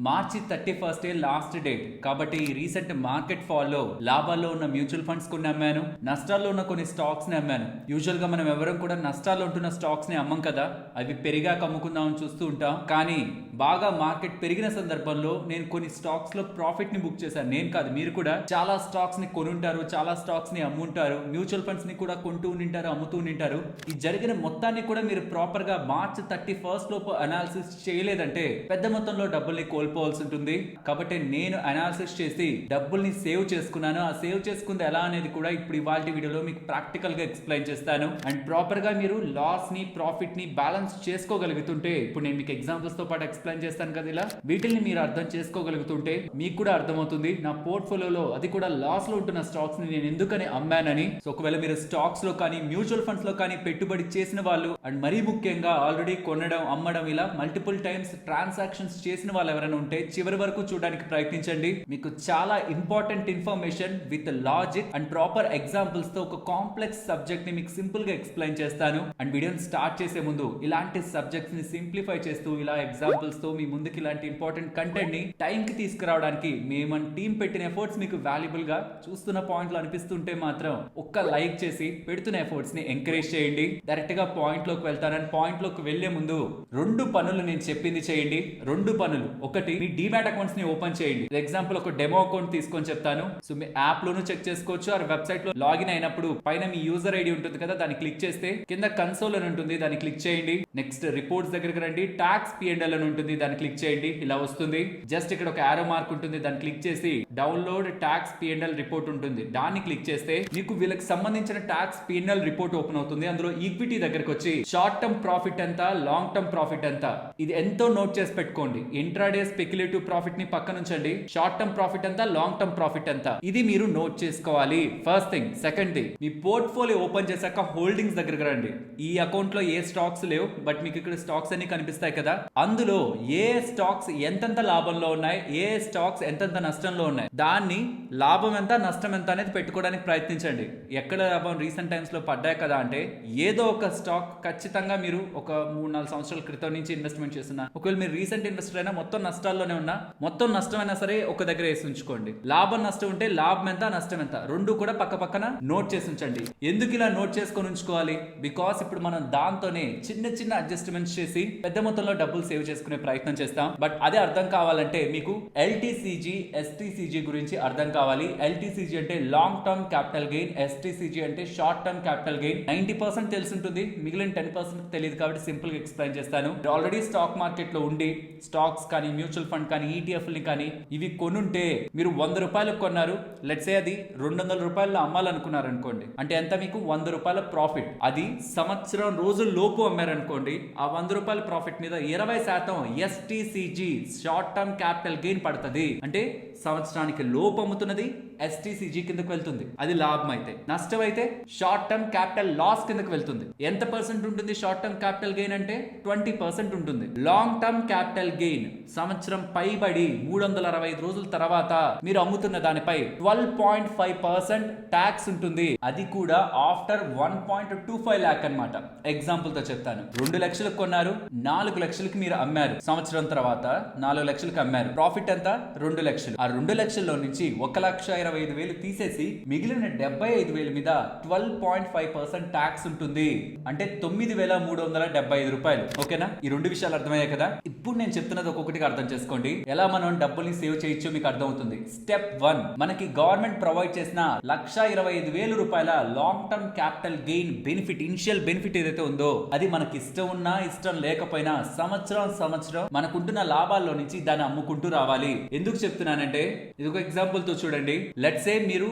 మార్చి 31 last date కాబట్టి ఈ recent market fall లో లాభాల్లో ఉన్న మ్యూచువల్ ఫండ్స్ కొన్ని అమ్మాను, నష్టాల్లో ఉన్న కొన్ని స్టాక్స్ ని అమ్మాను. యూజువల్ గా మనం ఎవరం కూడా నష్టాల్లో ఉంటున్న స్టాక్స్ ని అమ్మం కదా, అవి పెరిగాక అమ్ముకుందామని చూస్తూ ఉంటాం. కానీ బాగా మార్కెట్ పెరిగిన సందర్భంలో నేను కొన్ని స్టాక్స్ లో ప్రాఫిట్ ని బుక్ చేశాను. నేను కాదు, మీరు కూడా చాలా స్టాక్స్ ని కొనుంటారు, చాలా స్టాక్స్ ని అమ్ముంటారు, మ్యూచువల్ ఫండ్స్ ని కూడా కొంటూ ఉంటారు, అమ్ముతూ ఉంటారు. ఈ జరిగిన మొత్తాన్ని కూడా మీరు ప్రాపర్ గా మార్చ్ 31 లోపు అనాలిసిస్ చేయలేదంటే పెద్ద మొత్తంలో డబ్బుల్ని కోల్పోవాల్సి ఉంటుంది. కాబట్టి నేను అనాలిసిస్ చేసి డబ్బుల్ని సేవ్ చేసుకున్నాను. ఆ సేవ్ చేసుకుంది ఎలా అనేది కూడా ఇప్పుడు ఇవాళ వీడియోలో మీకు ప్రాక్టికల్ గా ఎక్స్ప్లెయిన్ చేస్తాను. అండ్ ప్రాపర్ గా మీరు లాస్ ని ప్రాఫిట్ ని బ్యాలెన్స్ చేసుకోగలుగుతుంటే, ఇప్పుడు నేను మీకు ఎగ్జాంపుల్స్ తో పాటు ఎక్స్ప్లెయిన్ చేస్తాను కదా, ఇలా వీటిని మీరు అర్థం చేసుకోగలుగుతుంటే మీకు కూడా అర్థమవుతుంది నా పోర్ట్ఫోలియోలో అది కూడా లాస్ లో ఉంటున్న స్టాక్స్ ని నేను ఎందుకని అమ్మానని. సో ఒకవేళ మీరు స్టాక్స్ లో కానీ మ్యూచువల్ ఫండ్స్ లో కానీ పెట్టుబడి చేసిన వాళ్ళు, అండ్ మరీ ముఖ్యంగా ఆల్రెడీ కొనడం అమ్మడం ఇలా మల్టిపుల్ టైమ్స్ ట్రాన్సాక్షన్స్ చేసిన వాళ్ళు ఎవరైనా ఉంటే చివరి వరకు చూడడానికి ప్రయత్నించండి. మీకు చాలా important information with logic and proper examples తో ఒక కాంప్లెక్స్ సబ్జెక్ట్ ని మీకు సింపుల్ గా ఎక్స్ప్లెయిన్ చేస్తాను. అండ్ వీడియోని స్టార్ట్ చేసే ముందు ఇలాంటి సబ్జెక్ట్స్ ని సింప్లిఫై చేస్తూ ఇలా ఎగ్జాంపుల్స్ తో మీ ముందుకి ఇలాంటి ఇంపార్టెంట్ కంటెంట్ ని టైం కి తీసుకురావడానికి మేము టీం పెట్టిన ఎఫర్ట్స్ మీకు వాల్యుబుల్ గా చూస్తున్న పాయింట్లు అనిపిస్తుంటే మాత్రం ఒక్క లైక్ చేసి పెడుతున్న ఎఫర్ట్స్ ని ఎంకరేజ్ చేయండి. డైరెక్ట్ గా పాయింట్ లోకి వెళ్తానని పాయింట్ లోకి వెళ్లే ముందు రెండు పనులు నేను చెప్పింది చేయండి. రెండు పనులు, ఒకటి మీ డిమాట్ అకౌంట్స్ ని ఓపెన్ చేయండి. ఎగ్జాంపుల్ ఒక డెమో అకౌంట్ తీసుకొని చెప్తాను. సో మీ యాప్ లోను చెక్ చేసుకోవచ్చు, ఆ వెబ్సైట్ లో లాగిన్ అయినప్పుడు పైన మీ యూజర్ ఐడి ఉంటుంది కదా, దాన్ని క్లిక్ చేస్తే కింద కన్సోల్ అని ఉంటుంది, దాన్ని క్లిక్ చేయండి. నెక్స్ట్ రిపోర్ట్స్ దగ్గరికి రండి, టాక్స్ P&L అని ఉంటుంది, దాన్ని క్లిక్ చేయండి. ఇలా వస్తుంది. జస్ట్ ఇక్కడ ఒక ఆరో మార్క్ ఉంటుంది, దాన్ని క్లిక్ చేసి డౌన్లోడ్ టాక్స్ P&L రిపోర్ట్ ఉంటుంది, దాన్ని క్లిక్ చేస్తే మీకు వీళ్ళకి సంబంధించిన టాక్స్ P&L రిపోర్ట్ ఓపెన్ అవుతుంది. అందులో ఈక్విటీ దగ్గరకు వచ్చి షార్ట్ టర్మ్ ప్రాఫిట్ ఎంత, లాంగ్ టర్మ్ ప్రాఫిట్ ఎంత, ఇది ఎంతో నోట్ చేసి పెట్టుకోండి. ఇంట్రాడే స్పెక్యులేటివ్ ప్రాఫిట్ ని పక్కన ఉంచండి. షార్ట్ టర్మ్ ప్రాఫిట్ ఎంత, లాంగ్ టర్మ్ ప్రాఫిట్ ఎంత, ఇది మీరు నోట్ చేసుకోవాలి. First thing. సెకండ్ థింగ్, మీ పోర్ట్ఫోలియో ఓపెన్ చేశాక హోల్డింగ్స్ దగ్గరకు రండి. ఈ అకౌంట్ లో ఏ స్టాక్స్ లేవు, బట్ మీకు ఇక్కడ స్టాక్స్ అన్ని కనిపిస్తాయి కదా, అందులో ఏ స్టాక్స్ ఎంతెంత లాభంలో ఉన్నాయి, ఏ స్టాక్స్ ఎంతెంత నష్టంలో ఉన్నాయి, దాన్ని లాభం ఎంత నష్టం ఎంత అనేది పెట్టుకోవడానికి ప్రయత్నించండి. ఎక్కడ లాభం రీసెంట్ టైమ్స్ లో పడ్డాయి కదా అంటే ఏదో ఒక స్టాక్ ఖచ్చితంగా మీరు ఒక 3-4 సంవత్సరాల క్రితం నుంచి ఇన్వెస్ట్మెంట్ చేస్తున్నా, ఒకవేళ మీరు రీసెంట్ ఇన్వెస్టర్ అయినా మొత్తం నష్టాల్లోనే ఉన్నా, మొత్తం నష్టమైనా సరే ఒక దగ్గర వేసి ఉంచుకోండి. లాభం నష్టం ఉంటే లాభం ఎంత నష్టం ఎంత రెండు కూడా పక్క పక్కన నోట్ చేసి ఉంచండి. ఎందుకు ఇలా నోట్ చేసుకొని ఉంచుకోవాలి? బికాస్ ఇప్పుడు మనం దాంతోనే చిన్న చిన్న అడ్జస్ట్మెంట్స్ చేసి పెద్ద మొత్తంలో డబ్బులు సేవ్ చేసుకునే ప్రయత్నం చేస్తాం. బట్ అదే అర్థం కావాలంటే మీకు LTCG, STCG గురించి అర్థం కావాలి. LTCG అంటే long term capital gain, STCG అంటే షార్ట్ టర్మ్ క్యాపిటల్ గెయిన్. 90% తెలిసి ఉంటుంది, మిగిలిన 10% తెలియదు. కాబట్టి సింపుల్ గా ఎక్స్ప్లెయిన్ చేస్తాను. ఆల్రెడీ స్టాక్ మార్కెట్ లో ఉండి స్టాక్స్ కానీ మ్యూచువల్ ఫండ్ కానీ ETF ని కానీ ఇవి కొనుంటే, మీరు 100 రూపాయలకు కొన్నారు, లెట్స్ సే అది 200 రూపాయల్లో అమ్మాలనుకున్నారు అనుకోండి, అంటే ఎంత మీకు 100 రూపాయల ప్రాఫిట్. అది సంవత్సరం రోజుల లోపు అమ్మారనుకోండి, ఆ 100 రూపాయల ప్రాఫిట్ మీద 20% STCG short term capital gain పడుతుంది. అంటే సంవత్సరానికి లోపు అమ్ముతున్నది STCG కిందకు వెళ్తుంది. అది లాభం అయితే. నష్టం అయితే షార్ట్ టర్మ్ క్యాపిటల్ లాస్ కిందకు వెళ్తుంది. ఎంత పర్సెంట్ ఉంటుంది షార్ట్ టర్మ్ క్యాపిటల్ గెయిన్ అంటే 20% ఉంటుంది. లాంగ్ టర్మ్ క్యాపిటల్ గెయిన్ సంవత్సరం పైబడి 365 రోజుల తర్వాత మీరు అమ్ముతున్న దానిపై 12.5% ట్యాక్స్ ఉంటుంది. అది కూడా ఆఫ్టర్ 1.25 lakh అన్నమాట. ఎగ్జాంపుల్ తో చెప్తాను. 2 లక్షలకు కొన్నారు, 4 లక్షలకి మీరు అమ్మారు. సంవత్సరం తర్వాత 4 లక్షలకు అమ్మారు. ప్రాఫిట్ ఎంత? 2 లక్షలు. ఆ 2 లక్షల్లో నుంచి 1,25,000 తీసేసి మిగిలిన 75,000 మీద 12.5% ట్యాక్స్ ఉంటుంది. అంటే 9,375 రూపాయలు. ఓకేనా? ఈ రెండు విషయాలు అర్థమయ్యాయి కదా. ఇప్పుడు నేను చెప్తున్నది ఒక్కొక్కటిగా అర్థం చేసుకోండి. ఎలా మనం డబ్బుల్ని సేవ్ చేయొచ్చో మీకు అర్థం అవుతుంది. స్టెప్ 1, మనకి గవర్నమెంట్ ప్రొవైడ్ చేసిన 1,25,000 రూపాయల long term capital gain benefit, initial benefit ఏదైతే ఉందో, అది మనకి ఇష్టం ఉన్నా ఇష్టం లేకపోయినా సంవత్సరం మనకుంటున్న లాభాల్లో నుంచి దాన్ని అమ్ముకుంటూ రావాలి. ఎందుకు చెప్తున్నానంటే, ఇది ఒక ఎగ్జాంపుల్ తో చూడండి. లెట్స్ సే మీరు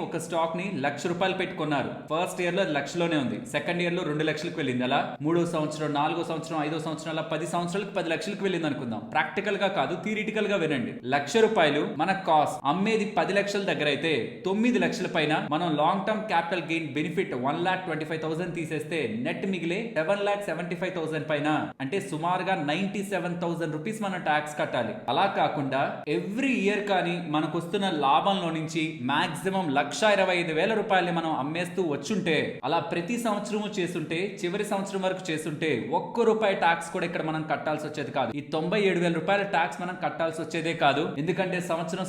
ఒక స్టాక్ ని 1,00,000 రూపాయలు పెట్టుకున్నారు. ఫస్ట్ ఇయర్ లో అది లక్షలోనే ఉంది, సెకండ్ ఇయర్ లో 2 లక్షలకు వెళ్ళింది. అలా 3వ సంవత్సరం, 4వ సంవత్సరం, 5వ సంవత్సరం, అలా 10 సంవత్సరాలకు 10 లక్షలకు వెళ్ళింది అనుకుందాం. ప్రాక్టికల్ గా కాదు, థియరిటికల్ గా వినండి. 1,00,000 రూపాయలు మన కాస్ట్, అమ్మేది 10 లక్షల దగ్గర అయితే 9 లక్షల పైన మనం long term capital gain benefit 1,25,000 తీసేస్తే నెట్ మిగిలే 7,75,000 పైన, అంటే సుమారుగా 97,000 రూపీస్ మనం ట్యాక్స్ కట్టాలి. అలా కాకుండా ఎవ్రీ ఇయర్ కానీ మనకు వస్తున్న లాభం లాభంలో నుంచి మాక్సిమం 1,25,000 రూపాయలు మనం అమ్మేస్తూ వచ్చుంటే, అలా ప్రతి సంవత్సరము చేస్తుంటే, చివరి సంవత్సరం వరకు చేస్తుంటే ఒక్క రూపాయి ట్యాక్స్ కూడా ఇక్కడ మనం కట్టాల్సి వచ్చేది కాదు. ఈ 97,000 రూపాయల ట్యాక్స్ మనం కట్టాల్సి వచ్చేదే కాదు. ఎందుకంటే సంవత్సరం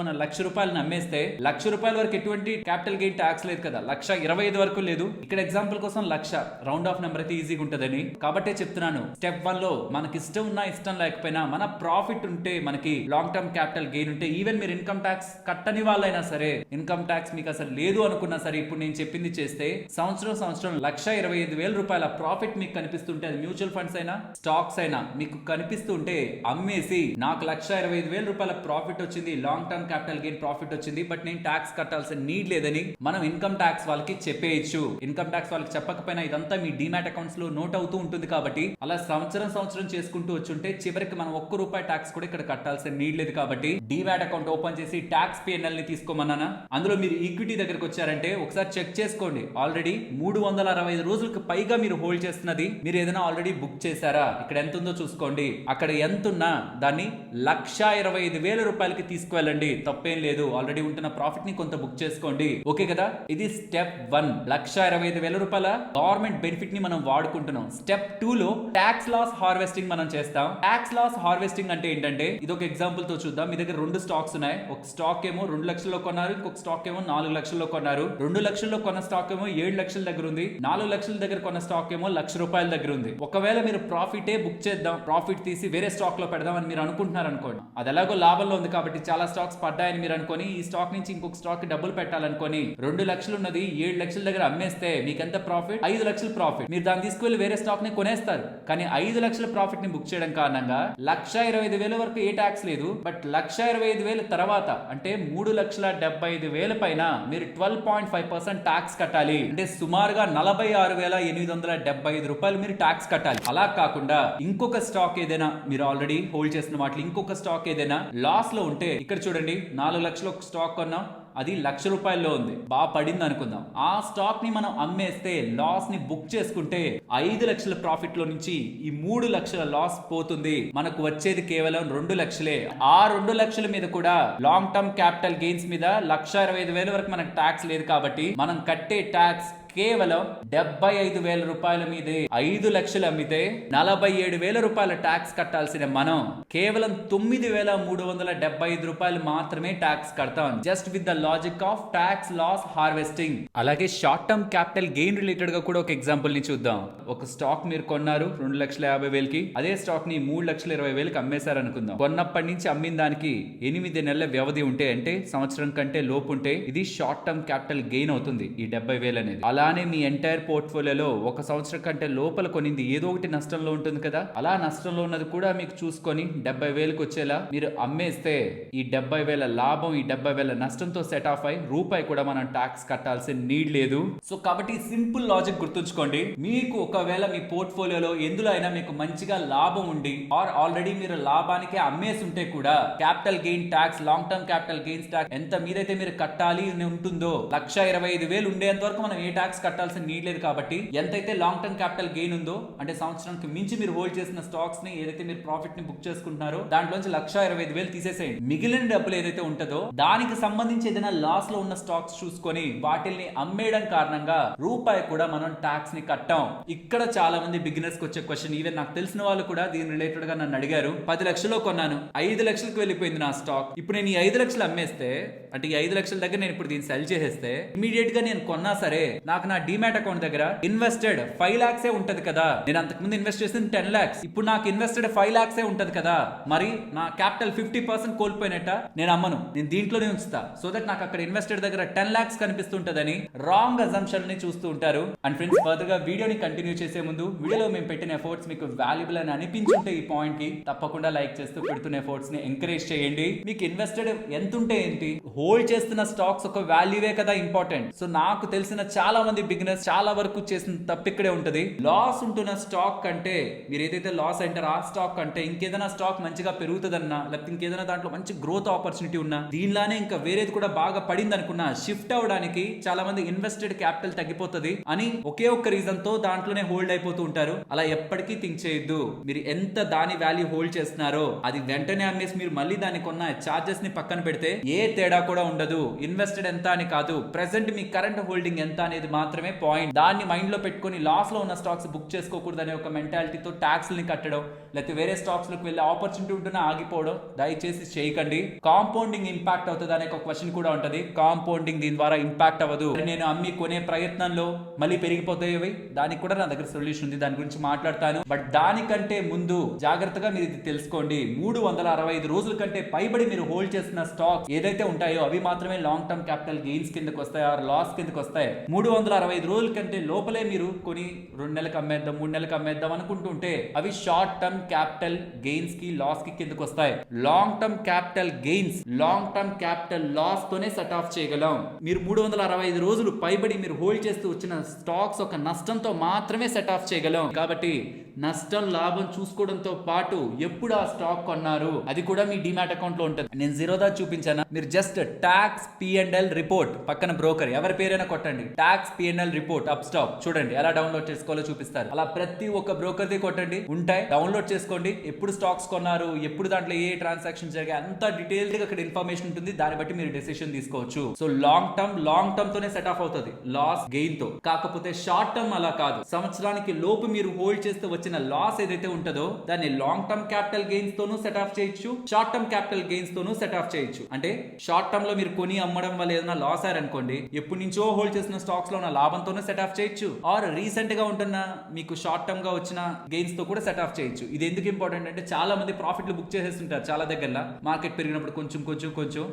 మనం 1,00,000 రూపాయలు అమ్మేస్తే 1,00,000 రూపాయల వరకు ఎటువంటి క్యాపిటల్ గెయిన్ ట్యాక్స్ లేదు కదా, 1,25,000 వరకు లేదు. ఇక్కడ ఎగ్జాంపుల్ కోసం 1,00,000 రౌండ్ ఆఫ్ నెంబర్ అయితే ఈజీగా ఉంటదని కాబట్టే చెప్తున్నాను. స్టెప్ 1 లో మనకి ఇష్టం ఉన్నా ఇష్టం లేకపోయినా మన ప్రాఫిట్ ఉంటే, మనకి లాంగ్ టర్మ్ క్యాపిటల్ గెయిన్ ఉంటే, ఈవెన్ మీరు ఇన్కమ్ ట్యాక్స్ కట్టని వాళ్ళైనా సరే, ఇన్కమ్ ట్యాక్స్ మీకు అసలు లేదు అనుకున్నా సరే, ఇప్పుడు నేను చెప్పింది చేస్తే సంవత్సరం 1,25,000 రూపాయల ప్రాఫిట్ మీకు కనిపిస్తుంటే, అది మ్యూచువల్ ఫండ్స్ అయినా స్టాక్స్ అయినా మీకు కనిపిస్తుంటే అమ్మేసి నాకు 1,25,000 రూపాయల ప్రాఫిట్ వచ్చింది, long term capital gain profit వచ్చింది, బట్ నేను ట్యాక్స్ కట్టాల్సిన నీడ్ లేదని మనం ఇన్కమ్ ట్యాక్స్ వాళ్ళకి చెప్పేయచ్చు. ఇన్కమ్ ట్యాక్స్ వాళ్ళకి చెప్పకపోయినా ఇదంతా మీ డిమాట్ అకౌంట్స్ లో నోట్ అవుతూ ఉంటుంది. కాబట్టి అలా సంవత్సరం చేసుకుంటూ వచ్చుంటే చివరికి మనం ఒక్క రూపాయి ట్యాక్స్ కూడా ఇక్కడ కట్టాల్సిన నీడ్ లేదు. కాబట్టి డిమాట్ అకౌంట్ ఓపెన్ చేసి ట్యాక్స్ పిఎన్ఎల్ ని తీసుకోమన్నానా, అందులో మీరు ఈక్విటీ దగ్గరకు వచ్చారంటే ఒకసారి చెక్ చేసుకోండి. ఆల్రెడీ 365 రోజులకు పైగా మీరు హోల్డ్ చేస్తున్నది మీరు ఏదైనా ఆల్రెడీ బుక్ చేశారా, ఇక్కడ ఎంత ఉందో చూసుకోండి. అక్కడ ఎంత ఉన్నా దాన్ని 1,25,000 రూపాయలకి తీసుకువెళ్ళండి, తప్పేం లేదు. ఆల్రెడీ ఉంటున్న ప్రాఫిట్ ని కొంత బుక్ చేసుకోండి. ఓకే కదా, ఇది స్టెప్ 1. 1,25,000 రూపాయల గవర్నమెంట్ బెనిఫిట్ ని మనం వాడుకుంటున్నాం. స్టెప్ 2 లో ట్యాక్స్ లాస్ హార్వెస్టింగ్ మనం చేస్తాం. ట్యాక్స్ లాస్ హార్వెస్టింగ్ అంటే ఏంటంటే, ఇది ఒక ఎగ్జాంపుల్ తో చూద్దాం. మీ దగ్గర 2 స్టాక్స్ ఉన్నాయి. ఒక స్టాక్ ఏమో 2 లక్షల్లో కొన్నారు, ఇంకొక స్టాక్ ఏమో 4 లక్షల్లో కొన్నారు. 2 లక్షల్లో కొన్న స్టాక్ ఏమో 7 లక్షల దగ్గర ఉంది, 4 లక్షల దగ్గర కొన్న స్టాక్ ఏమో 1,00,000 రూపాయల దగ్గర ఉంది. ఒకవేళ మీరు ప్రాఫిటే బుక్ చేద్దాం, ప్రాఫిట్ తీసి వేరే స్టాక్ లో పెడదాం అని మీరు అనుకుంటున్నారు అనుకోండి, అది ఎలాగో లాభంలో ఉంది కాబట్టి చాలా స్టాక్స్ పడ్డాయని మీరు అనుకొని ఈ స్టాక్ నుంచి ఇంకొక స్టాక్ కి డబ్బులు పెట్టాలనుకొని 2 లక్షలు ఉన్నది 7 లక్షల దగ్గర అమ్మేస్తే మీకు ఎంత ప్రాఫిట్? 5 లక్షల ప్రాఫిట్. మీరు దాన్ని తీసుకువెళ్ళి వేరే స్టాక్ ని కొనేస్తారు. కానీ 5 లక్షల ప్రాఫిట్ ని బుక్ చేయడం కారణంగా 1,25,000 వరకు ఏ ట్యాక్స్ లేదు. బట్ 1,25,000 తర్వాత అంటే 3,75,000 పైన మీరు 12.5% ట్యాక్స్ కట్టాలి. అంటే సుమారుగా 46,875 రూపాయలు మీరు ట్యాక్స్ కట్టాలి. అలా కాకుండా ఇంకొక స్టాక్ ఏదైనా మీరు ఆల్రెడీ హోల్డ్ చేసిన వాటిలో ఇంకొక స్టాక్ ఏదైనా లాస్ లో ఉంటే, ఇక్కడ చూడండి 4 లక్షల స్టాక్ కొన్నాం, అది 1,00,000 రూపాయల్లో ఉంది, బాగా పడింది అనుకుందాం. ఆ స్టాక్ ని మనం అమ్మేస్తే లాస్ ని బుక్ చేసుకుంటే 5 లక్షల ప్రాఫిట్ లో నుంచి ఈ 3 లక్షల లాస్ పోతుంది. మనకు వచ్చేది కేవలం 2 లక్షలే. ఆ 2 లక్షల మీద కూడా లాంగ్ టర్మ్ క్యాపిటల్ గెయిన్స్ మీద 1,25,000 వరకు మనకు ట్యాక్స్ లేదు. కాబట్టి మనం కట్టే ట్యాక్స్ కేవలం 75,000 రూపాయల మీదే. 5 లక్షలు అమ్మితే 47,000 రూపాయల ట్యాక్స్ కట్టాల్సిన మనం కేవలం 9,375 రూపాయలు మాత్రమే ట్యాక్స్ కడతాం. Just with the logic of tax loss harvesting. అలాగే short term capital gain related గా కూడా ఒక ఎగ్జాంపుల్ ని చూద్దాం. ఒక స్టాక్ మీరు కొన్నారు 2,50,000కి, అదే స్టాక్ ని 3,20,000కి అమ్మేశారు అనుకుందాం. కొన్నప్పటి నుంచి అమ్మిన దానికి 8 నెలల వ్యవధి ఉంటే, అంటే సంవత్సరం కంటే లోపు ఉంటే, ఇది షార్ట్ టర్మ్ క్యాపిటల్ గెయిన్ అవుతుంది ఈ 70,000 అనేది. అలానే మీ ఎంటైర్ పోర్ట్ఫోలియోలో 1 సంవత్సరం కంటే లోపల కొనింది ఏదో ఒకటి నష్టంలో ఉంటుంది కదా, అలా నష్టంలో ఉన్నది కూడా మీకు చూసుకొని 70,000కి వచ్చేలా మీరు అమ్మేస్తే ఈ 70,000 లాభం ఈ 70,000 నష్టంతో సెట్ ఆఫ్ అయి రూపాయి కూడా మనం ట్యాక్స్ కట్టాల్సిన నీడ్ లేదు. సో కాబట్టి సింపుల్ లాజిక్ గుర్తుంచుకోండి. మీకు ఒకవేళ మీ పోర్ట్ఫోలియోలో ఎందులో అయినా మీకు మంచిగా లాభం ఉండి ఆర్ ఆల్రెడీ మీరు లాభానికి అమ్మేసి ఉంటే కూడా capital gain tax, long term capital gains tax ఎంత మీరైతే మీరు కట్టాలి ఉంటుందో 1,25,000 ఉండేంత వరకు మనం ఏ ట్యాక్స్ కట్టాల్సిన నీడ్ లేదు. కాబట్టి ఎంతైతే లాంగ్ టర్మ్ క్యాపిటల్ గెయిన్ ఉందో, అంటే సంవత్సరానికి మించి మీరు హోల్డ్ చేసిన స్టాక్స్ ని ఏదైతే మీరు ప్రాఫిట్ ని బుక్ చేసుకుంటున్నారో దాంట్లోంచి 1,25,000 తీసేసేయండి. మిగిలిన డబ్బులు ఏదైతే ఉంటుందో దానికి సంబంధించి ఏదైనా లాస్ లో ఉన్న స్టాక్స్ చూసుకొని వాటిల్ని అమ్మేయడం కారణంగా రూపాయి కూడా మనం ట్యాక్స్ ని కట్టాం. ఇక్కడ చాలా మంది బిగినర్స్ కి వచ్చే క్వశ్చన్, ఈవెన్ నాకు తెలిసిన వాళ్ళు కూడా దీని రిలేటెడ్ గా నన్ను అడిగారు. 10 లక్షల్లో కొన్నాను, 5 లక్షలకు వెళ్ళిపోయింది నా స్టాక్. ఇప్పుడు నేను ఈ 5 లక్షలు అమ్మేస్తే, అంటే ఈ 5 లక్షల దగ్గర నేను ఇప్పుడు దీన్ని సెల్ చేసేస్తే, ఇమీడియట్ గా నేను కొన్నా సరే నాకు నా డిమాట్ అకౌంట్ దగ్గర ఇన్వెస్టెడ్ 5 lakhs ఉంటది కదా. నేను అంతకు ముందు ఇన్వెస్ట్ చేసింది 10 lakhs, ఇప్పుడు నాకు ఇన్వెస్టెడ్ 5 lakhs ఉంటది కదా. మరి నా క్యాపిటల్ 50% కోల్పోయినట్ట. నేను అమ్మను, నేను దీంట్లోనే ఉంచుతా, సో దట్ నాకు అక్కడ ఇన్వెస్టెడ్ దగ్గర 10 lakhs కనిపిస్తుంటదని రాంగ్ అజంప్షన్ ని చూస్తూ ఉంటారు. అండ్ ఫ్రెండ్స్, ఫర్దర్ గా వీడియోని కంటిన్యూ చేసే ముందు, వీడియోలో మేము పెట్టిన ఎఫర్ట్స్ మీకు వాల్యుబుల్ అని అనిపించుంటే ఈ పాయింట్ కి తప్పకుండా లైక్ చేస్తూ పెడుతున్న ఎఫర్ట్స్ ని ఎంకరేజ్ చేయండి. మీకు ఇన్వెస్టెడ్ ఎంత ఉంటే ఏంటి, హోల్డ్ చేస్తున్న స్టాక్స్ ఒక వాల్యూవే కదా ఇంపార్టెంట్. సో నాకు తెలిసిన చాలా మంది బిగినర్స్ చాలా వరకు చేసిన తప్పు ఇక్కడే ఉంటది. లాస్ ఉంటున్న స్టాక్ కంటే మీరు ఏదైతే లాస్ అంటారో ఆ స్టాక్ కంటే ఇంకేదైనా స్టాక్ మంచిగా పెరుగుతుందన్నా, లేకపోతే ఇంకేదైనా దాంట్లో మంచి గ్రోత్ ఆపర్చునిటీ ఉన్నా, దీనిలానే ఇంకా వేరేది కూడా బాగా పడింది అనుకున్నా షిఫ్ట్ అవడానికి చాలా మంది ఇన్వెస్టెడ్ క్యాపిటల్ తగ్గిపోతుంది అని ఒకే ఒక్క రీజన్ తో దాంట్లోనే హోల్డ్ అయిపోతూ ఉంటారు. అలా ఎప్పటికీ థింక్ చేయొద్దు. మీరు ఎంత దాని వాల్యూ హోల్డ్ చేస్తున్నారో అది వెంటనే అమ్మేసి మీరు మళ్ళీ దానికి ఉన్న చార్జెస్ ని పక్కన పెడితే ఏ తేడా కూడా ఉండదు. ఇన్వెస్టెడ్ ఎంత అని కాదు, ప్రెసెంట్ మీ కరెంట్ హోల్డింగ్ ఎంత అనేది మాత్రమే పాయింట్. దాన్ని మైండ్ లో పెట్టుకుని లాస్ లో ఉన్న స్టాక్స్ బుక్ చేసుకోకూడదు అనే ఒక మెంటాలిటీతో ట్యాక్స్ ని కట్టడం, లేకపోతే వేరే స్టాక్స్ లోకి వెళ్ళి ఆపర్చునిటీ ఉంటున్నా ఆగిపోవడం దయచేసి చేయకండి. కాంపౌండింగ్ ఇంపాక్ట్ అవుతుంది అనే ఒక క్వశ్చన్ కూడా ఉంటది. కాంపౌండింగ్ దీని ద్వారా ఇంపాక్ట్ అవ్వదు. నేను అమ్మి కొనే ప్రయత్నంలో మళ్ళీ పెరిగిపోతాయి, దానికి కూడా నా దగ్గర సొల్యూషన్ ఉంది, దాని గురించి మాట్లాడతాను. బట్ దానికంటే ముందు జాగ్రత్తగా మీరు ఇది తెలుసుకోండి. 365 రోజుల కంటే పైబడి మీరు హోల్డ్ చేసిన స్టాక్ ఏదైతే ఉంటాయో అవి మాత్రమే లాంగ్ టర్మ్ క్యాపిటల్ గెయిన్స్ కిందకి వస్తాయి, ఆర్ లాస్ కిందకి వస్తాయి. 365 రోజుల కంటే లోపలే మీరు కొని 2 నెలలకు అమ్మేద్దాం 3 నెలలకు అమ్మేద్దాం అనుకుంటుంటే అవి షార్ట్ టర్మ్ క్యాపిటల్ గెయిన్స్ కి లాస్ కి కిందకి వస్తాయి. Long term capital gains long term capital loss తోనే సెట్ ఆఫ్ చేయగలం. మీరు 365 రోజులు పైబడి మీరు హోల్డ్ చేస్తూ వచ్చిన స్టాక్స్ ఒక నష్టంతో మాత్రమే సెట్ ఆఫ్ చేయగలం. కాబట్టి నష్టం లాభం చూసుకోవడంతో పాటు ఎప్పుడు ఆ స్టాక్ కొన్నారు అది కూడా మీ డిమాట్ అకౌంట్ లో ఉంటుంది. నేను జీరోదా చూపించాను, మీరు జస్ట్ టాక్స్ P&L రిపోర్ట్ పక్కన బ్రోకర్ ఎవరి పేరైనా కొట్టండి, talks P&L report up stock చూడండి ఎలా డౌన్లోడ్ చేసుకోవాలో చూపిస్తారు. అలా ప్రతి ఒక్క బ్రోకర్ ది కొట్టండి, ఉంటాయి, డౌన్లోడ్ చేసుకోండి. ఎప్పుడు స్టాక్స్ కొన్నారు, ఎప్పుడు దాంట్లో ఏ ట్రాన్సాక్షన్ జరిగాయి అంత డీటెయిల్ గా అక్కడ ఇన్ఫర్మేషన్ ఉంటుంది. దాన్ని బట్టి మీరు డెసిషన్ తీసుకోవచ్చు. సో లాంగ్ టర్మ్ తోనే సెట్ ఆఫ్ అవుతుంది లాస్ గెయిన్ తో. కాకపోతే షార్ట్ టర్మ్ అలా కాదు. సంవత్సరానికి లోపు మీరు హోల్డ్ చేస్తూ వచ్చిన లాస్ ఏదైతే ఉంటుందో దాన్ని లాంగ్ టర్మ్ క్యాపిటల్ గెయిన్స్ తోనూ సెట్ ఆఫ్ చేయొచ్చు, షార్ట్ టర్మ్ క్యాపిటల్ గెయిన్స్ తోనూ సెట్ ఆఫ్ చేయొచ్చు. అంటే షార్ట్ టర్మ్ లో మీరు కొని అమ్మడం వల్ల ఏదైనా లాస్ అయ్యారనుకోండి, ఎప్పటి నుంచో హోల్డ్ చేసిన స్టాక్స్ లో ఉన్న లాభంతోనూ సెట్ ఆఫ్ చేయొచ్చు, ఆర్ రీసెంట్ గా ఉంటున్న మీకు షార్ట్ టర్మ్ గా వచ్చిన గెయిన్స్ తో కూడా సెట్ ఆఫ్ చేయొచ్చు. ఇది ఎందుకు ఇంపార్టెంట్ అంటే చాలా మంది ప్రాఫిట్లు బుక్ చేసేస్తుంటారు చాలా దగ్గర, మార్కెట్ పెరిగినప్పుడు కొంచెం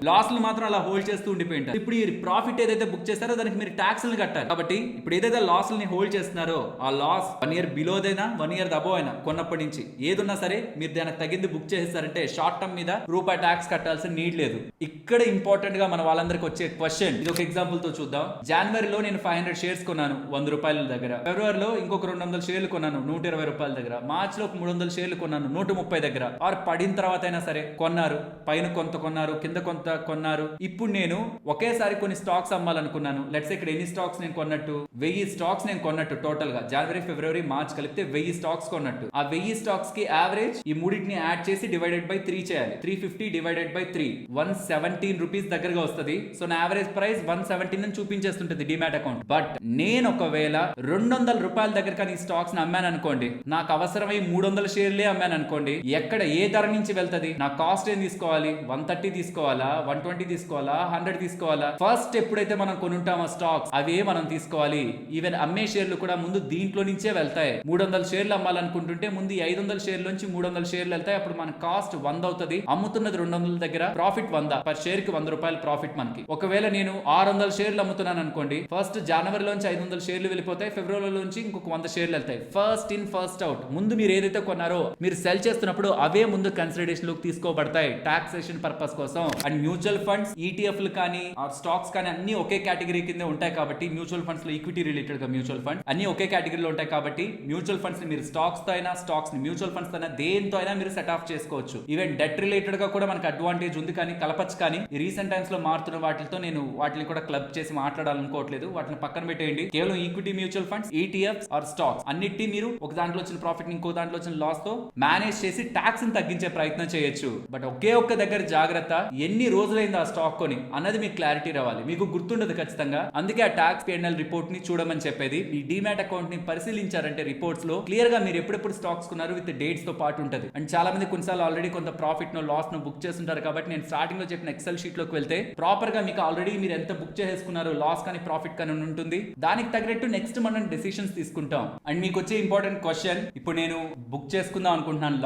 లాస్లు మాత్రం అలా హోల్డ్ చేస్తూ ఉండిపోయింటారు. ఇప్పుడు ఈ ప్రాఫిట్ ఏదైతే బుక్ చేస్తారో దానికి మీరు ట్యాక్స్ కట్టాలి. కాబట్టి ఇప్పుడు ఏదైతే లాస్ ని హోల్డ్ చేస్తున్నారో ఆ లాస్ 1 ఇయర్ బిలోదైనా 1 ఇయర్ అబోవ్ అయినా కొన్నప్పటి నుంచి ఏదున్నా సరే మీరు దానికి తగ్గింది బుక్ చేసేస్తారంటే షార్ట్ టర్మ్ మీద రూపాయి ట్యాక్స్ కట్టాల్సిన నీడ్ లేదు. ఇక్కడ ఇంపార్టెంట్ గా మన వాళ్ళందరికి వచ్చే క్వశ్చన్, ఇది ఒక ఎగ్జాంపుల్ తో చూద్దాం. జనవరిలో నేను 500 షేర్స్ కొన్నాను 100 రూపాయల దగ్గర, ఫిబ్రవరిలో ఇంకొక 200 షేర్లు కొన్నాను 120 రూపాయల దగ్గర, మార్చ్ లో 300 షేర్లు కొన్నాను 130 దగ్గర. ఆర్ పడిన తర్వాత అయినా సరే కొన్నారు, పైన కొంత కొన్నారు, కింద కొంత కొన్నారు. ఇప్పుడు నేను ఒకేసారి కొన్ని స్టాక్స్ అమ్మాలనుకున్నాను. లెట్స్ ఇక్కడ ఎన్ని స్టాక్స్ నేను కొన్నట్టు 1000 స్టాక్స్ నేను కొన్నట్టు. టోటల్ గా జనవరి ఫిబ్రవరి మార్చ్ కలిపితే 1000 స్టాక్స్ కొన్నట్టు. ఆ 1000 స్టాక్స్ కి యావరేజ్ ఈ మూడింటిని యాడ్ చేసి డివైడెడ్ బై 3 చేయాలి. 350 డివైడెడ్ బై 3 117 రూపీస్ దగ్గరగా వస్తుంది. సో నా యావరేజ్ ప్రైస్ 117 అని చూపించేస్తుంటది డిమాట్ అకౌంట్. బట్ నేను ఒకవేళ 200 రూపాయల దగ్గర కానీ స్టాక్స్ అమ్మాను అనుకోండి, నాకు అవసరమై 300 షేర్లే అమ్మాను అనుకోండి, ఎక్కడ ఏ ధర నుంచి వెళ్తది, నా కాస్ట్ ఏం తీసుకోవాలి, 130 తీసుకోవాలా, 120 తీసుకోవాలా, 100 తీసుకోవాలా? ఫస్ట్ ఎప్పుడైతే మనం కొనుంటామో స్టాక్స్ అవే మనం తీసుకోవాలి. ఈవెన్ అమ్మే షేర్లు కూడా ముందు దీంట్లో నుంచే వెళ్తాయి. 300 షేర్లు అమ్మాలనుకుంటుంటే ముందు 500 షేర్ల నుంచి 300 షేర్లు వెళ్తాయి. అప్పుడు మన కాస్ట్ 100 అవుతుంది, అమ్ముతున్నది 200 దగ్గర, ప్రాఫిట్ 100, పర్ షేర్ కి 100 రూపాయలు ప్రాఫిట్ మనకి. ఒకవేళ నేను 600 షేర్లు అమ్ముతున్నాను అనుకోండి, ఫస్ట్ జనవరిలోంచి 500 షేర్లు వెళ్ళిపోతాయి, ఫిబ్రవరిలోంచి ఇంకొక 100 షేర్లు వెళ్తాయి. First in first out. ముందు మీరు ఏదైతే కొన్నారో మీరు సెల్ చేస్తున్నప్పుడు అవే ముందు కన్సిడరేషన్ లోకి తీసుకోబడతాయి టాక్సేషన్ పర్పస్ కోసం. అండ్ మ్యూచువల్ ఫండ్స్, ETF లు కానీ స్టాక్స్ కానీ అన్ని ఒకే కేటగిరీ కింద ఉంటాయి. కాబట్టి మ్యూచువల్ ఫండ్స్ లో ఈక్విటీ రిలేటెడ్ గా మ్యూచువల్ ఫండ్ అన్ని ఒకే కేటగిరీలో ఉంటాయి. కాబట్టి మ్యూచువల్ ఫండ్స్ ని మీరు స్టాక్స్ తో అయినా, స్టాక్స్ ని మ్యూచువల్ ఫండ్స్ తో అయినా, దేంతో అయినా మీరు సెట్ ఆఫ్ చేసుకోవచ్చు. ఈవెన్ డెట్ రిలేటెడ్ గా కూడా మనకి అడ్వాంటేజ్ ఉంది, కానీ కలపచ్చు. కానీ ఈ రీసెంట్ టైమ్స్ లో మారుతున్న వాటితో నేను వాటిని కూడా క్లబ్ చేసి మాట్లాడాలనుకోవట్లేదు, వాటిని పక్కన పెట్టేయండి. కేవలం equity mutual funds, ETFs or stocks అన్నిటి మీరు ఒక దాంట్లో వచ్చిన ప్రాఫిట్ ఇంకో దాంట్లో వచ్చిన లాస్ తో మేనేజ్ చేసి ట్యాక్స్ ని తగ్గించే ప్రయత్నం చేయొచ్చు. బట్ ఒకే ఒక్క దగ్గర జాగ్రత్త, ఎన్ని రోజులైంది ఆ స్టాక్ కొని అన్నది మీకు క్లారిటీ రావాలి. మీకు గుర్తుండదు ఖచ్చితంగా. అందుకే ఆ టాక్స్ P&L రిపోర్ట్ ని చూడమని చెప్పేది. మీ డిమాట్ అకౌంట్ ని పరిశీలించారంటే రిపోర్ట్స్ లో క్లియర్ గా మీరు ఎప్పుడెప్పుడు స్టాక్స్ కొన్నారు విత్ డేట్స్ తో పాటు ఉంటది. అండ్ చాలా మంది కొన్నిసార్లు ఆల్రెడీ కొంత ప్రాఫిట్ నో లాస్ ను బుక్ చేస్తుంటారు. కాబట్టి నేను స్టార్టింగ్ లో చెప్పిన ఎక్సెల్ షీట్ లోకి వెళ్తే ప్రాపర్ గా మీకు ఆల్రెడీ మీరు ఎంత బుక్ చేసుకున్నారు, లాస్ కానీ ప్రాఫిట్ కానీ ఉంటుంది. దానికి తగ్గట్టు నెక్స్ట్ మనం డెసిషన్స్ తీసుకుంటాం. అండ్ మీకు వచ్చే ఇంపార్టెంట్ క్వశ్చన్, ఇప్పుడు నేను బుక్ చేసుకుందాం అనుకుంటున్నాను,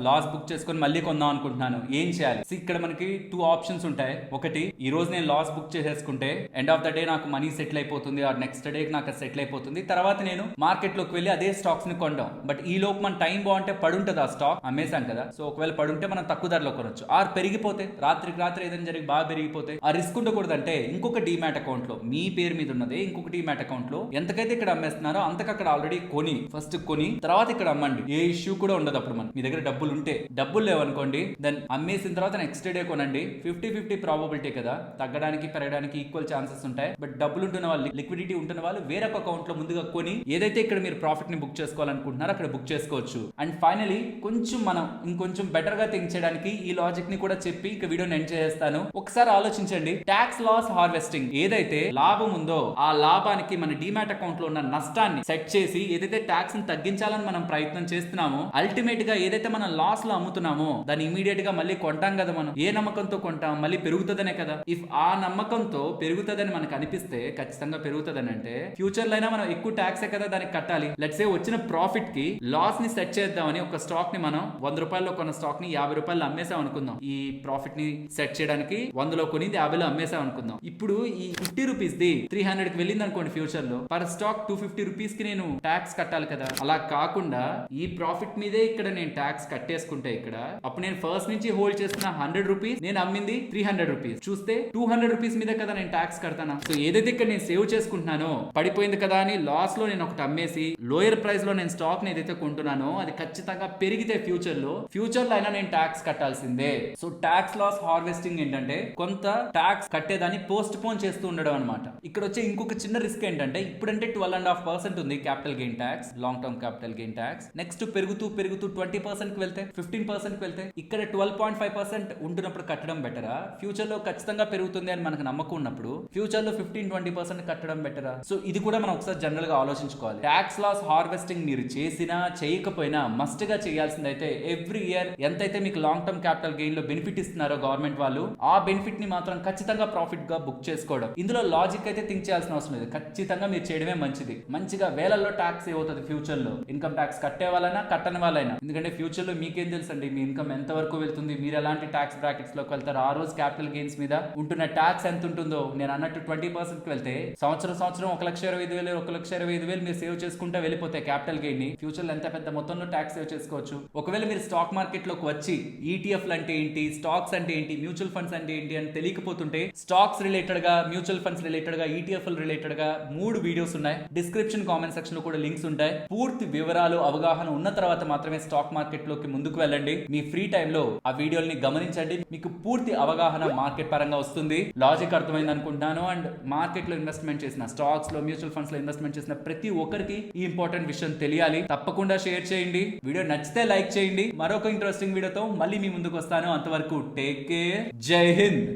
లాస్ బుక్ చేసుకుని మళ్ళీ కొందాం అనుకుంటున్నాను, ఏం చేయాలి? ఇక్కడ మనకి 2 ఆప్షన్స్ ఉంటాయి. ఒకటి, ఈ రోజు నేను లాస్ బుక్ చేసేసుకుంటే ఎండ్ ఆఫ్ ద డే నాకు మనీ సెటిల్ అయిపోతుంది, ఆర్ నెక్స్ట్ డే నాకు సెటిల్ అయిపోతుంది. తర్వాత నేను మార్కెట్ లోకి వెళ్ళి అదే స్టాక్స్ ని కొందాం. బట్ ఈ లోపు మన టైం బాగుంటే పడుంటది ఆ స్టాక్ అమ్మేశాం కదా. సో ఒకవేళ పడుంటే మనం తక్కువ ధరలో కొనొచ్చు. ఆర్ పెరిగిపోతే రాత్రికి రాత్రి ఏదైనా జరిగి బాగా పెరిగిపోతే ఆ రిస్క్ ఉండకూడదంటే ఇంకొక డీమ్యాట్ అకౌంట్ లో మీ పేరు మీద ఉన్నది ఇంకొక డీమ్యాట్ అకౌంట్ లో ఎంతకైతే ఇక్కడ అమ్మేస్తున్నారో అంతకు అక్కడ ఆల్రెడీ ఫస్ట్ కొని తర్వాత ఇక్కడ అమ్మండి. ఏ ఇష్యూ కూడా ఉండదు. అప్పుడు మనం మీ దగ్గర డబ్బులు ఉంటే, డబ్బులు లేవనుకోండి దెన్ అమ్మేసిన తర్వాత నెక్స్ట్ డే కొనండి. 50-50 ప్రాబబిలిటీ కదా, తగ్గడానికి పెరగడానికి ఈక్వల్ ఛాన్సెస్ ఉంటాయి. బట్ డబ్బులు ఉంటున్న వాళ్ళు, లిక్విడిటీ ఉంటున్న వాళ్ళు వేరొక అకౌంట్ లో ముందుగా కొని ఏదైతే ఇక్కడ మీరు ప్రాఫిట్ ని బుక్ చేసుకోవాలనుకుంటున్నారో అక్కడ బుక్ చేసుకోవచ్చు. అండ్ ఫైనలీ కొంచెం మనం ఇంకొంచెం బెటర్ గా థింక్ చేయడానికి ఈ లాజిక్ ని కూడా చెప్పి ఇక వీడియోని ఎండ్ చేస్తాను. ఒకసారి ఆలోచించండి, ట్యాక్స్ లాస్ హార్వెస్టింగ్ ఏదైతే లాభం ఉందో ఆ లాభానికి మన డిమాట్ అకౌంట్ లో ఉన్న నష్టాన్ని సెట్ చేసి ఏదైతే ట్యాక్స్ ని తగ్గించాలని మనం ప్రయత్నం చేస్తున్నామో అల్టిమేట్ గా ఏదైతే మనం లాస్ లో అమ్ముతున్నామో దాన్ని ఇమీడియట్ గా మళ్ళీ కొంటాం కదా. మనం ఏ నమ్మకంతో కొంటాం, మళ్ళీ పెరుగుతుందనే కదా. ఇఫ్ ఆ నమ్మకంతో పెరుగుతుందని మనకు అనిపిస్తే ఖచ్చితంగా పెరుగుతుందని అంటే ఫ్యూచర్ లో అయినా మనం ఎక్కువ ట్యాక్స్ కదా దానికి కట్టాలి. లెట్స్ సే వచ్చిన ప్రాఫిట్ కి లాస్ ని సెట్ చేద్దామని ఒక స్టాక్ ని మనం 100 రూపాయల్లో కొన్న స్టాక్ ని 50 రూపాయలు అమ్మేసాం అనుకుందాం. ఈ ప్రాఫిట్ ని సెట్ చేయడానికి 100లో కొనింది 50లో అమ్మేసాం అనుకుందాం. ఇప్పుడు ఈ 50 రూపీస్ ది 300 కి వెళ్ళింది అనుకోండి. ఫ్యూచర్ లో పర్ స్టాక్ 250 రూపీస్ కి నేను ట్యాక్స్ కట్టాలి కదా. అలా కాకుండా ఈ ప్రాఫిట్ మీదే ఇక్కడ నేను ట్యాక్స్ కట్టేసుకుంటే ఇక్కడ అప్పుడు నేను ఫస్ట్ నుంచి హోల్డ్ చేస్తున్న 100 రూపీస్, నేను అమ్మింది 300 రూపీస్, చూస్తే 200 రూపీస్ మీద కదా నేను ట్యాక్స్ కడతాను. సో ఏదైతే ఇక్కడ నేను సేవ్ చేసుకుంటున్నానో పడిపోయింది కదా అని లాస్ లో నేను ఒకటి అమ్మేసి లోయర్ ప్రైస్ లో నేను స్టాక్ ని ఏదైతే కొంటున్నానో అది ఖచ్చితంగా పెరిగితే ఫ్యూచర్ లో అయినా నేను ట్యాక్స్ కట్టాల్సిందే. సో ట్యాక్స్ లాస్ హార్వెస్టింగ్ ఏంటంటే కొంత ట్యాక్స్ కట్టేదాన్ని పోస్ట్ పోన్ చేస్తూ ఉండడం అనమాట. ఇక్కడ వచ్చే ఇంకొక చిన్న రిస్క్ ఏంటంటే ఇప్పుడంటే 12.5% ఉంది capital gain tax, long term capital gain tax. Next పెరుగుతూ 20% కి వెళ్తే 15% కి వెళ్తే ఇక్కడ 12.5% ఉంటున్నప్పుడు కట్టడం బెటరా, ఫ్యూచర్ లో ఖచ్చితంగా పెరుగుతుంది అని మనకు నమ్మకం ఉన్నప్పుడు ఫ్యూచర్ లో 15-20% కట్టడం బెటరా? సో ఇది కూడా మనం ఒకసారి జనరల్ గా ఆలోచించుకోవాలి. ట్యాక్స్ లాస్ హార్వెస్టింగ్ మీరు చేసినా చేయకపోయినా మస్ట్ గా చేయాల్సింది అయితే ఎవ్రీ ఇయర్ ఎంతైతే మీకు లాంగ్ టర్మ్ క్యాపిటల్ గెయిన్ లో బెనిఫిట్ ఇస్తున్నారో గవర్నమెంట్ వాళ్ళు ఆ బెనిఫిట్ ని మాత్రం ఖచ్చితంగా ప్రాఫిట్ గా బుక్ చేసుకోవడం. ఇందులో లాజిక్ అయితే థింక్ చేయాల్సిన అవసరం లేదు. ఖచ్చితంగా మీరు చేయడమే మంచిది. మంచిగా వేలల్లో ట్యాక్స్ సేవ్ అవుతుంది ఫ్యూచర్ లో. ఇన్కమ్ ట్యాక్స్ కట్టే వాళ్ళైనా కట్టని వాళ్ళైనా, ఎందుకంటే ఫ్యూచర్ లో మీకేం తెలుసు అండి మీ ఇన్కమ్ ఎంత వరకు వెళ్తుంది, మీరు ఎలాంటి ట్యాక్స్ బ్రాకెట్స్ లోకి వెళ్తారు, ఆ రోజు క్యాపిటల్ గెయిన్స్ మీద ఉంటున్న ట్యాక్స్ ఎంత ఉంటుందో. నేను అన్నట్టు 20% కి వెళ్తే సంవత్సరం 1,25,000 1,25,000 మీరు సేవ్ చేసుకుంటా వెళ్ళిపోతే క్యాపిటల్ గెయిన్ ని ఫ్యూచర్ లో ఎంత పెద్ద మొత్తంలో ట్యాక్స్ సేవ్ చేసుకోవచ్చు. ఒకవేళ మీరు స్టాక్ మార్కెట్ లోకి వచ్చి ETF అంటే ఏంటి, స్టాక్స్ అంటే ఏంటి, మ్యూచువల్ ఫండ్స్ అంటే ఏంటి అని తెలియకపోతుంటే స్టాక్స్ రిలేటెడ్ గా, మ్యూచువల్ ఫండ్స్ రిలేటెడ్ గా, ETF రిలేటెడ్ గా 3 వీడియోస్ ఉన్నాయి. డిస్క్రిప్షన్ కామెంట్ సెక్షన్ లో కూడా లింక్స్ ఉంటాయి. పూర్తి వివరాలు అవగాహన ఉన్న తర్వాత మాత్రమే స్టాక్ మార్కెట్ లోకి ముందుకు వెళ్ళండి. మీ ఫ్రీ టైమ్ లో ఆ వీడియోల్ని గమనించండి. మీకు పూర్తి అవగాహన మార్కెట్ పరంగా వస్తుంది. లాజిక్ అర్థమైంది అనుకుంటున్నాను. అండ్ మార్కెట్ లో ఇన్వెస్ట్మెంట్ చేసిన, స్టాక్స్ లో, మ్యూచువల్ ఫండ్స్ లో ఇన్వెస్ట్మెంట్ చేసిన ప్రతి ఒక్కరికి ఈ ఇంపార్టెంట్ విషయం తెలియాలి. తప్పకుండా షేర్ చేయండి. వీడియో నచ్చితే లైక్ చేయండి. మరొక ఇంట్రెస్టింగ్ వీడియోతో మళ్ళీ మీ ముందుకు వస్తాను. అంతవరకు టేక్ కేర్. జై హింద్.